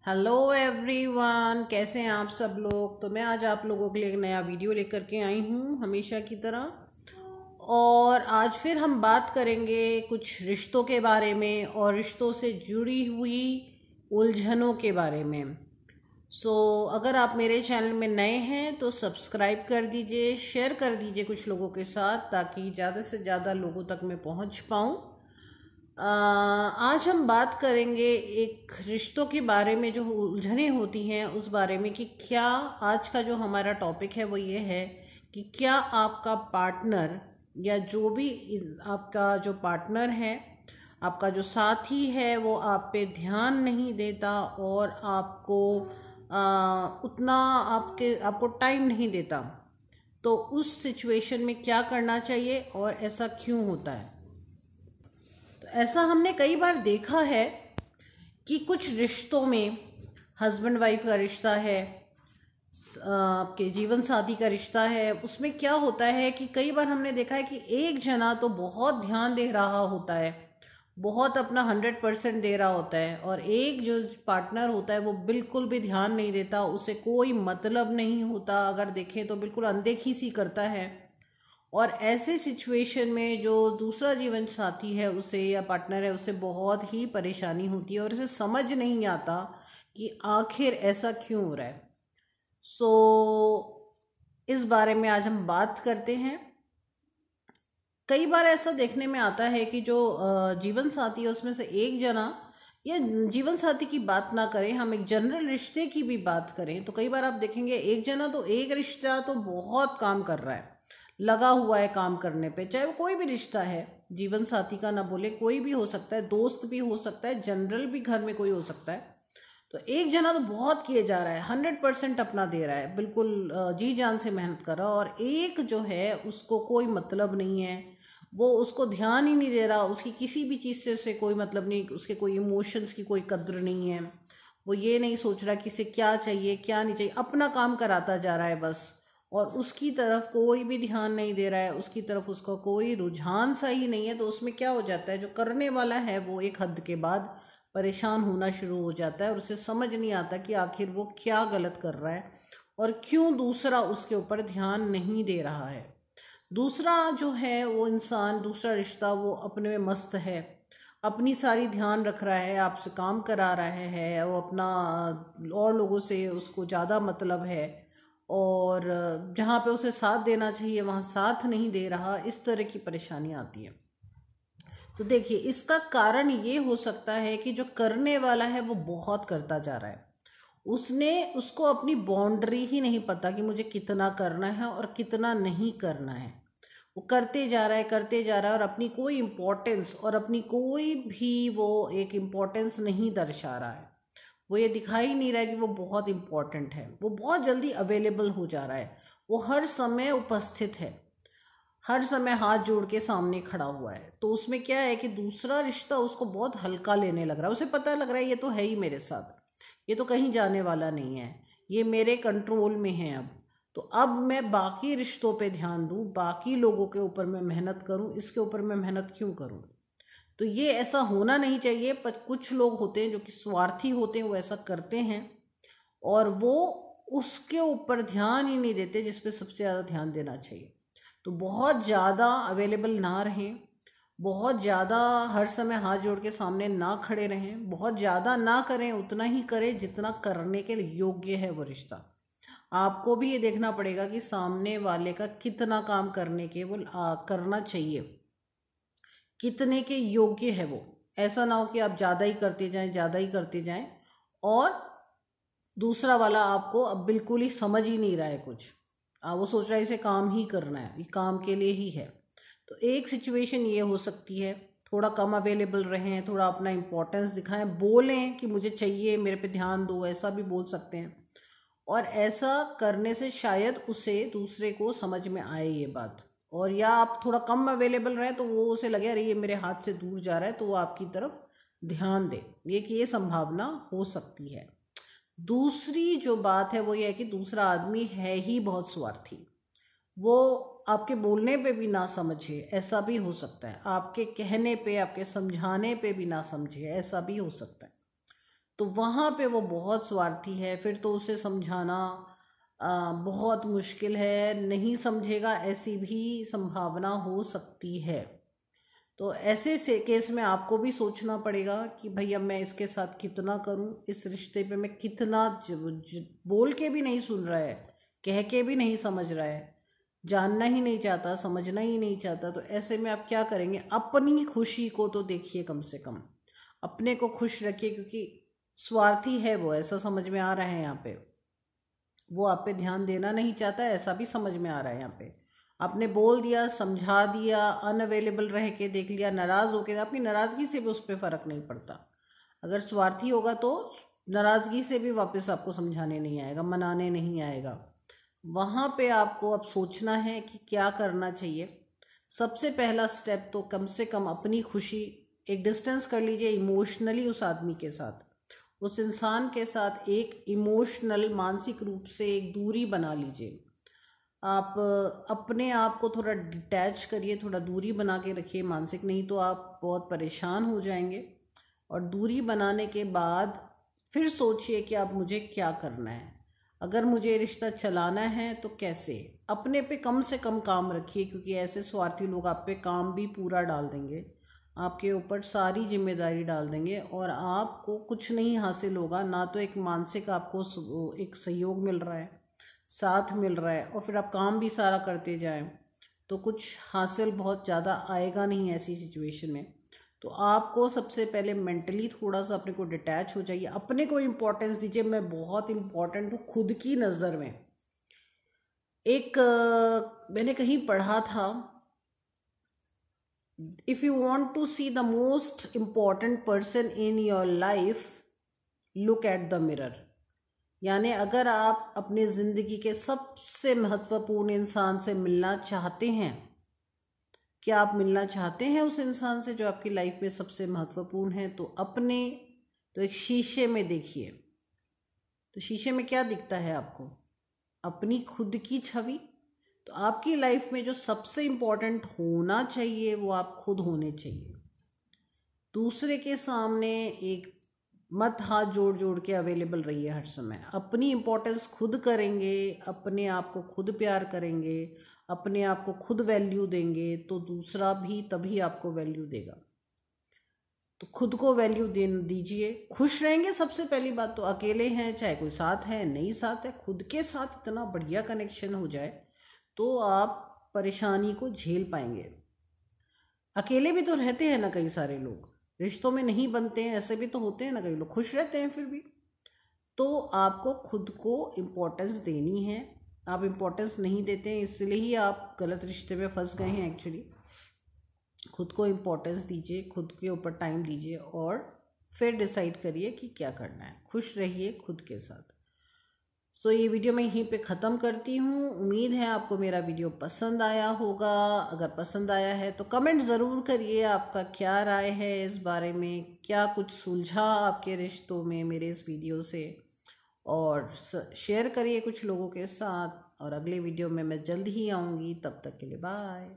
Hello everyone, कैसे हैं आप सब लोग। तो मैं आज आप लोगों के लिए एक नया वीडियो लेकर के आई हूँ हमेशा की तरह। और आज फिर हम बात करेंगे कुछ रिश्तों के बारे में और रिश्तों से जुड़ी हुई उलझनों के बारे में। अगर आप मेरे चैनल में नए हैं तो सब्सक्राइब कर दीजिए, शेयर कर दीजिए कुछ लोगों के साथ, ताकि ज़्यादा से ज़्यादा लोगों तक मैं पहुँच पाऊँ। आज हम बात करेंगे एक रिश्तों के बारे में, जो उलझनें होती हैं उस बारे में, कि क्या आज का जो हमारा टॉपिक है वो ये है कि क्या आपका पार्टनर या जो भी आपका जो पार्टनर है, आपका जो साथी है, वो आप पे ध्यान नहीं देता और आपको उतना आपको टाइम नहीं देता। तो उस सिचुएशन में क्या करना चाहिए और ऐसा क्यों होता है। तो ऐसा हमने कई बार देखा है कि कुछ रिश्तों में, हस्बैंड वाइफ का रिश्ता है, आपके जीवन साथी का रिश्ता है, उसमें क्या होता है कि कई बार हमने देखा है कि एक जना तो बहुत ध्यान दे रहा होता है, बहुत अपना 100% दे रहा होता है, और एक जो पार्टनर होता है वो बिल्कुल भी ध्यान नहीं देता, उसे कोई मतलब नहीं होता, अगर देखें तो बिल्कुल अनदेखी सी करता है। और ऐसे सिचुएशन में जो दूसरा जीवन साथी है उसे, या पार्टनर है उसे, बहुत ही परेशानी होती है और उसे समझ नहीं आता कि आखिर ऐसा क्यों हो रहा है। इस बारे में आज हम बात करते हैं। कई बार ऐसा देखने में आता है कि जो जीवन साथी है उसमें से एक जना, या जीवन साथी की बात ना करें, हम एक जनरल रिश्ते की भी बात करें, तो कई बार आप देखेंगे एक जना तो एक रिश्ता तो बहुत काम कर रहा है, लगा हुआ है काम करने पे, चाहे वो कोई भी रिश्ता है, जीवन साथी का ना बोले, कोई भी हो सकता है, दोस्त भी हो सकता है, जनरल भी घर में कोई हो सकता है। तो एक जना तो बहुत किए जा रहा है, 100% अपना दे रहा है, बिल्कुल जी जान से मेहनत कर रहा है, और एक जो है उसको कोई मतलब नहीं है, वो उसको ध्यान ही नहीं दे रहा, उसकी किसी भी चीज़ से उसे कोई मतलब नहीं, उसके कोई इमोशंस की कोई कद्र नहीं है, वो ये नहीं सोच रहा कि इसे क्या चाहिए क्या नहीं चाहिए, अपना काम कराता जा रहा है बस, और उसकी तरफ कोई भी ध्यान नहीं दे रहा है, उसकी तरफ उसका कोई रुझान सा ही नहीं है। तो उसमें क्या हो जाता है, जो करने वाला है वो एक हद के बाद परेशान होना शुरू हो जाता है, और उसे समझ नहीं आता कि आखिर वो क्या गलत कर रहा है और क्यों दूसरा उसके ऊपर ध्यान नहीं दे रहा है। दूसरा जो है वो इंसान, दूसरा रिश्ता, वो अपने में मस्त है, अपनी सारी ध्यान रख रहा है, आपसे काम करा रहा है, वो अपना और लोगों से उसको ज़्यादा मतलब है, और जहाँ पे उसे साथ देना चाहिए वहाँ साथ नहीं दे रहा, इस तरह की परेशानी आती है। तो देखिए, इसका कारण ये हो सकता है कि जो करने वाला है वो बहुत करता जा रहा है, उसको अपनी बाउंड्री ही नहीं पता कि मुझे कितना करना है और कितना नहीं करना है। वो करते जा रहा है, करते जा रहा है, और अपनी कोई इम्पोर्टेंस और अपनी कोई भी वो एक इम्पोर्टेंस नहीं दर्शा रहा है। वो ये दिखाई नहीं रहा है कि वो बहुत इम्पोर्टेंट है, वो बहुत जल्दी अवेलेबल हो जा रहा है, वो हर समय उपस्थित है, हर समय हाथ जोड़ के सामने खड़ा हुआ है। तो उसमें क्या है कि दूसरा रिश्ता उसको बहुत हल्का लेने लग रहा है, उसे पता लग रहा है ये तो है ही मेरे साथ, ये तो कहीं जाने वाला नहीं है, ये मेरे कंट्रोल में है। तो अब मैं बाकी रिश्तों पे ध्यान दूँ, बाकी लोगों के ऊपर मैं मेहनत करूँ, इसके ऊपर मैं मेहनत क्यों करूँ। तो ये ऐसा होना नहीं चाहिए, पर कुछ लोग होते हैं जो कि स्वार्थी होते हैं, वो ऐसा करते हैं, और वो उसके ऊपर ध्यान ही नहीं देते जिस पे सबसे ज़्यादा ध्यान देना चाहिए। तो बहुत ज़्यादा अवेलेबल ना रहें, बहुत ज़्यादा हर समय हाथ जोड़ के सामने ना खड़े रहें, बहुत ज़्यादा ना करें, उतना ही करें जितना करने के योग्य है वो रिश्ता। आपको भी ये देखना पड़ेगा कि सामने वाले का कितना काम करने के वो करना चाहिए, कितने के योग्य है वो। ऐसा ना हो कि आप ज़्यादा ही करते जाएं, ज़्यादा ही करते जाएं, और दूसरा वाला आपको अब बिल्कुल ही समझ ही नहीं रहा है कुछ, वो सोच रहा है इसे काम ही करना है, ये काम के लिए ही है। तो एक सिचुएशन ये हो सकती है, थोड़ा कम अवेलेबल रहें, थोड़ा अपना इम्पोर्टेंस दिखाएं, बोलें कि मुझे चाहिए, मेरे पे ध्यान दो, ऐसा भी बोल सकते हैं। और ऐसा करने से शायद उसे, दूसरे को समझ में आए ये बात, और या आप थोड़ा कम अवेलेबल रहें तो वो उसे लगे अरे ये मेरे हाथ से दूर जा रहा है, तो वो आपकी तरफ ध्यान दे, ये कि ये संभावना हो सकती है। दूसरी जो बात है वो ये है कि दूसरा आदमी है ही बहुत स्वार्थी, वो आपके बोलने पे भी ना समझे, ऐसा भी हो सकता है, आपके कहने पे, आपके समझाने पे भी ना समझे, ऐसा भी हो सकता है। तो वहाँ पे वो बहुत स्वार्थी है, फिर तो उसे समझाना बहुत मुश्किल है, नहीं समझेगा ऐसी भी संभावना हो सकती है। तो ऐसे से केस में आपको भी सोचना पड़ेगा कि भाई अब मैं इसके साथ कितना करूं, इस रिश्ते पे मैं कितना बोल के भी नहीं सुन रहा है, कह के भी नहीं समझ रहा है, जानना ही नहीं चाहता, समझना ही नहीं चाहता। तो ऐसे में आप क्या करेंगे, अपनी खुशी को तो देखिए, कम से कम अपने को खुश रखिए, क्योंकि स्वार्थी है वो, ऐसा समझ में आ रहा है यहाँ पे। वो आप पे ध्यान देना नहीं चाहता है, ऐसा भी समझ में आ रहा है यहाँ पे। आपने बोल दिया, समझा दिया, अनअवेलेबल रह के देख लिया, नाराज़ होके, अपनी नाराज़गी से भी उस पर फ़र्क नहीं पड़ता। अगर स्वार्थी होगा तो नाराज़गी से भी वापस आपको समझाने नहीं आएगा, मनाने नहीं आएगा। वहाँ पे आपको अब सोचना है कि क्या करना चाहिए। सबसे पहला स्टेप तो कम से कम अपनी खुशी, एक डिस्टेंस कर लीजिए इमोशनली उस आदमी के साथ, उस इंसान के साथ एक इमोशनल, मानसिक रूप से एक दूरी बना लीजिए। आप अपने आप को थोड़ा डिटैच करिए, थोड़ा दूरी बना के रखिए मानसिक, नहीं तो आप बहुत परेशान हो जाएंगे। और दूरी बनाने के बाद फिर सोचिए कि अब मुझे क्या करना है। अगर मुझे रिश्ता चलाना है तो कैसे, अपने पे कम से कम काम रखिए, क्योंकि ऐसे स्वार्थी लोग आप पे काम भी पूरा डाल देंगे, आपके ऊपर सारी जिम्मेदारी डाल देंगे और आपको कुछ नहीं हासिल होगा। ना तो एक मानसिक आपको एक सहयोग मिल रहा है, साथ मिल रहा है, और फिर आप काम भी सारा करते जाएं तो कुछ हासिल बहुत ज़्यादा आएगा नहीं ऐसी सिचुएशन में। तो आपको सबसे पहले मेंटली थोड़ा सा अपने को डिटैच हो जाइए, अपने को इम्पोर्टेंस दीजिए। मैं बहुत इम्पोर्टेंट हूँ खुद की नज़र में। एक मैंने कहीं पढ़ा था, if you want to see the most important person in your life, look at the mirror. यानी अगर आप अपनी ज़िंदगी के सबसे महत्वपूर्ण इंसान से मिलना चाहते हैं, क्या आप मिलना चाहते हैं उस इंसान से जो आपकी लाइफ में सबसे महत्वपूर्ण है, तो एक शीशे में देखिए। तो शीशे में क्या दिखता है आपको, अपनी खुद की छवि। तो आपकी लाइफ में जो सबसे इम्पोर्टेंट होना चाहिए वो आप खुद होने चाहिए। दूसरे के सामने एक मत हाथ जोड़ जोड़ के अवेलेबल रहिए हर समय। अपनी इम्पोर्टेंस खुद करेंगे, अपने आप को खुद प्यार करेंगे, अपने आप को खुद वैल्यू देंगे, तो दूसरा भी तभी आपको वैल्यू देगा। तो खुद को वैल्यू दीजिए, खुश रहेंगे। सबसे पहली बात तो अकेले हैं चाहे कोई साथ है नहीं साथ है, खुद के साथ इतना बढ़िया कनेक्शन हो जाए तो आप परेशानी को झेल पाएंगे। अकेले भी तो रहते हैं ना कई सारे लोग, रिश्तों में नहीं बनते हैं, ऐसे भी तो होते हैं ना कई लोग, खुश रहते हैं फिर भी। तो आपको खुद को इम्पोर्टेंस देनी है। आप इम्पोर्टेंस नहीं देते हैं, इसलिए ही आप गलत रिश्ते में फंस गए हैं एक्चुअली। खुद को इम्पोर्टेंस दीजिए, खुद के ऊपर टाइम दीजिए और फिर डिसाइड करिए कि क्या करना है। खुश रहिए खुद के साथ। तो ये वीडियो मैं यहीं पे ख़त्म करती हूँ। उम्मीद है आपको मेरा वीडियो पसंद आया होगा। अगर पसंद आया है तो कमेंट ज़रूर करिए, आपका क्या राय है इस बारे में, क्या कुछ सुलझा आपके रिश्तों में मेरे इस वीडियो से, और शेयर करिए कुछ लोगों के साथ। और अगले वीडियो में मैं जल्द ही आऊँगी, तब तक के लिए बाय।